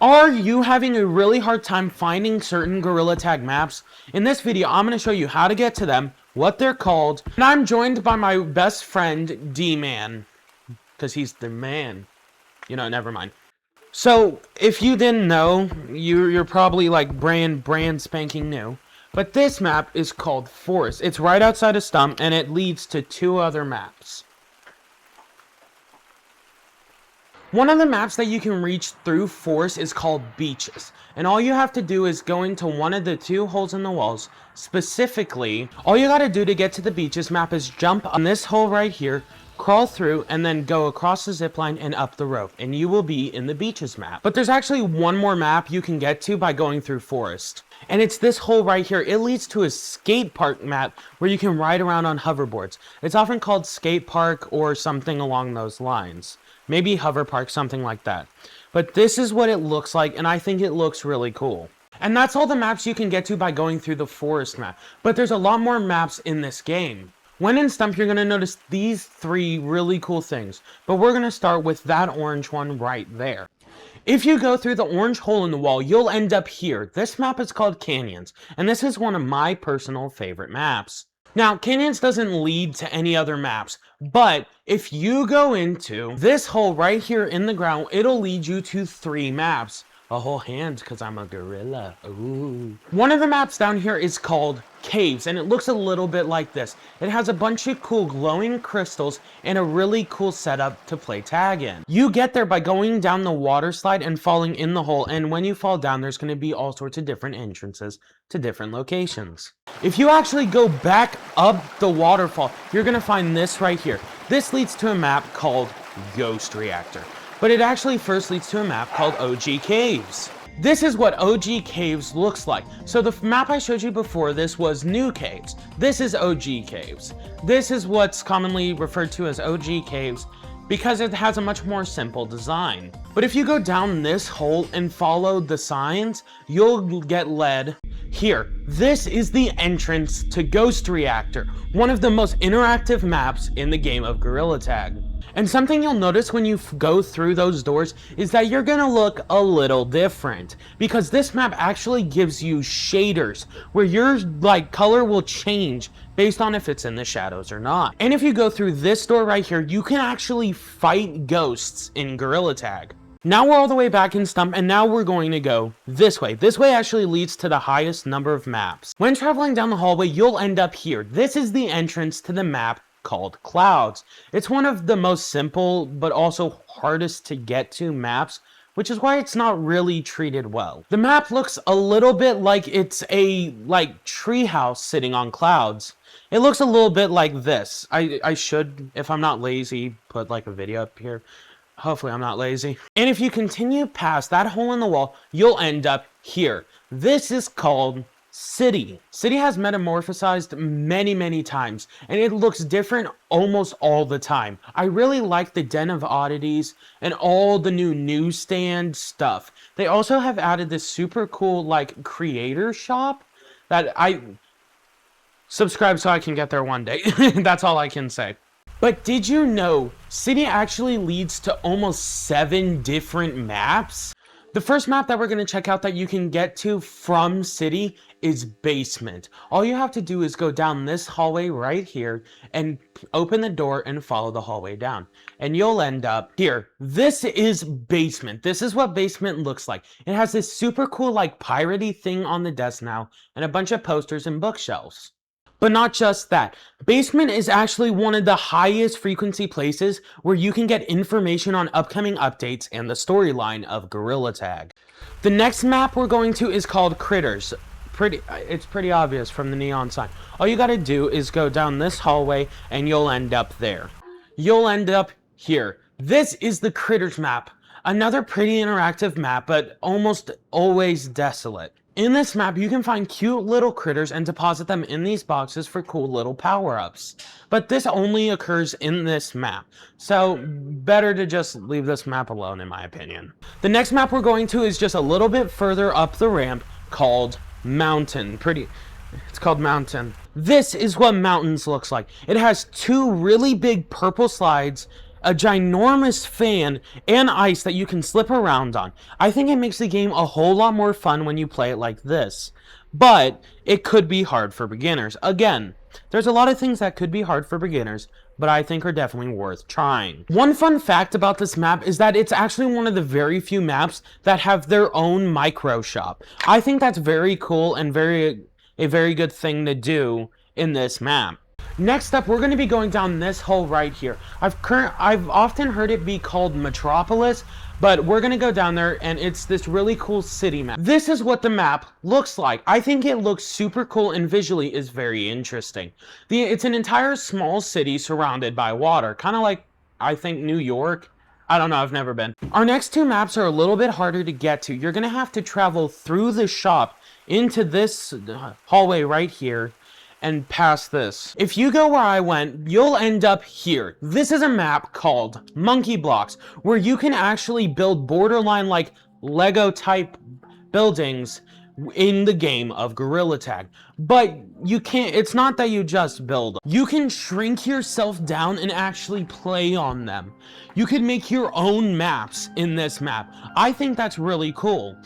Are you having a really hard time finding certain Gorilla Tag maps? In this video, I'm going to show you how to get to them, what they're called, and I'm joined by my best friend, D-Man, because he's the man. You know, never mind. So, if you didn't know, you're probably like brand spanking new, but this map is called Forest. It's right outside of Stump, and it leads to two other maps. One of the maps that you can reach through Forest is called Beaches, and all you have to do is go into one of the two holes in the walls. Specifically, all you gotta do to get to the Beaches map is jump on this hole right here, crawl through, and then go across the zip line and up the rope, and you will be in the Beaches map. But there's actually one more map you can get to by going through Forest, and it's this hole right here. It leads to a skate park map where you can ride around on hoverboards. It's often called skate park or something along those lines. Maybe hover park, something like that. But this is what it looks like, and I think it looks really cool. And that's all the maps you can get to by going through the Forest map. But there's a lot more maps in this game. When in Stump, you're going to notice these three really cool things. But we're going to start with that orange one right there. If you go through the orange hole in the wall, you'll end up here. This map is called Canyons, and this is one of my personal favorite maps. Now, Canyons doesn't lead to any other maps, but if you go into this hole right here in the ground, it'll lead you to three maps. A whole hand, because I'm a gorilla. Ooh. One of the maps down here is called Caves, and it looks a little bit like this. It has a bunch of cool glowing crystals and a really cool setup to play tag in. You get there by going down the water slide and falling in the hole, and when you fall down, there's going to be all sorts of different entrances to different locations. If you actually go back up the waterfall, you're going to find this right here. This leads to a map called Ghost Reactor. But it actually first leads to a map called OG Caves. This is what OG Caves looks like. So the map I showed you before this was New Caves. This is OG Caves. This is what's commonly referred to as OG Caves because it has a much more simple design. But if you go down this hole and follow the signs, you'll get led here. This is the entrance to Ghost Reactor, one of the most interactive maps in the game of Gorilla Tag. And something you'll notice when you go through those doors is that you're gonna look a little different, because this map actually gives you shaders where your color will change based on if it's in the shadows or not. And if you go through this door right here, you can actually fight ghosts in Gorilla Tag. Now we're all the way back in Stump, and now we're going to go this way. This way actually leads to the highest number of maps. When traveling down the hallway, you'll end up here. This is the entrance to the map called Clouds. It's one of the most simple but also hardest to get to maps, which is why it's not really treated well. The map looks a little bit like it's a treehouse sitting on clouds. It looks a little bit like this. I should, if I'm not lazy, put a video up here. Hopefully I'm not lazy. And if you continue past that hole in the wall, you'll end up here. This is called City. City has metamorphosized many times, and it looks different almost all the time. I really like the Den of Oddities and all the new newsstand stuff. They also have added this super cool creator shop that I subscribe so I can get there one day. That's all I can say. But did you know City actually leads to almost 7 different maps? The first map that we're going to check out that you can get to from City is Basement. All you have to do is go down this hallway right here and open the door and follow the hallway down. And you'll end up here. This is Basement. This is what Basement looks like. It has this super cool piratey thing on the desk now and a bunch of posters and bookshelves. But not just that. Basement is actually one of the highest frequency places where you can get information on upcoming updates and the storyline of Gorilla Tag. The next map we're going to is called Critters. It's pretty obvious from the neon sign. All you gotta do is go down this hallway and you'll end up there. You'll end up here. This is the Critters map. Another pretty interactive map, but almost always desolate. In this map, you can find cute little critters and deposit them in these boxes for cool little power-ups. But this only occurs in this map, so better to just leave this map alone in my opinion. The next map we're going to is just a little bit further up the ramp called Mountain. It's called Mountain. This is what Mountains looks like. It has 2 really big purple slides a ginormous fan, and ice that you can slip around on. I think it makes the game a whole lot more fun when you play it like this. But it could be hard for beginners. Again, there's a lot of things that could be hard for beginners, but I think are definitely worth trying. One fun fact about this map is that it's actually one of the very few maps that have their own micro shop. I think that's very cool and a very good thing to do in this map. Next up, we're going to be going down this hole right here. I've often heard it be called Metropolis, but we're going to go down there, and it's this really cool city map. This is what the map looks like. I think it looks super cool and visually is very interesting. It's an entire small city surrounded by water, kind of like, I think, New York. I don't know, I've never been. Our next two maps are a little bit harder to get to. You're going to have to travel through the shop into this hallway right here, and past this. If you go where I went, you'll end up here. This is a map called Monkey Blocks, where you can actually build borderline like Lego type buildings in the game of Gorilla Tag. But you can't, it's not that you just build them. You can shrink yourself down and actually play on them. You can make your own maps in this map. I think that's really cool.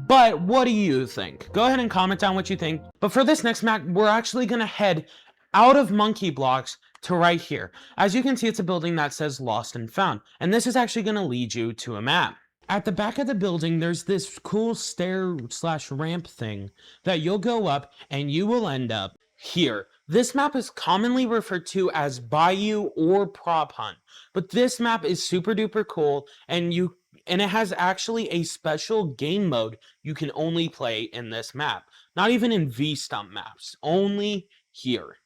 But what do you think? Go ahead and comment down what you think. But for this next map, we're actually going to head out of Monkey Blocks to right here. As you can see, it's a building that says Lost and Found. And this is actually going to lead you to a map. At the back of the building, there's this cool stair/ramp thing that you'll go up and you will end up here. This map is commonly referred to as Bayou or Prop Hunt. But this map is super duper cool, and it has actually a special game mode you can only play in this map. Not even in V-Stump maps, only here.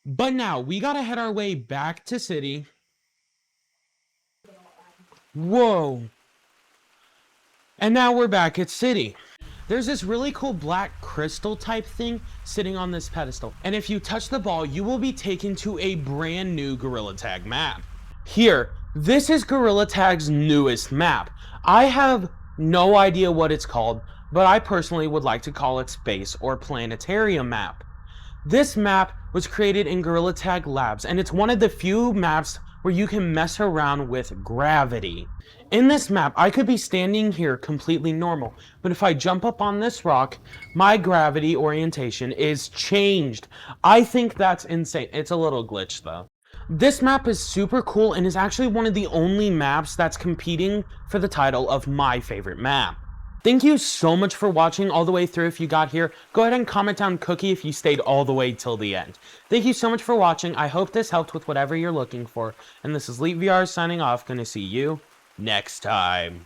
But now, we gotta head our way back to City. Whoa. And now we're back at City. There's this really cool black crystal type thing sitting on this pedestal. And if you touch the ball, you will be taken to a brand new Gorilla Tag map. Here, this is Gorilla Tag's newest map. I have no idea what it's called, but I personally would like to call it Space or Planetarium map. This map was created in Gorilla Tag Labs, and it's one of the few maps where you can mess around with gravity. In this map, I could be standing here completely normal, but if I jump up on this rock, my gravity orientation is changed. I think that's insane. It's a little glitch though. This map is super cool and is actually one of the only maps that's competing for the title of my favorite map. Thank you so much for watching all the way through. If you got here, go ahead and comment down Cookie if you stayed all the way till the end. Thank you so much for watching. I hope this helped with whatever you're looking for. And this is LeapVR signing off. Gonna see you next time.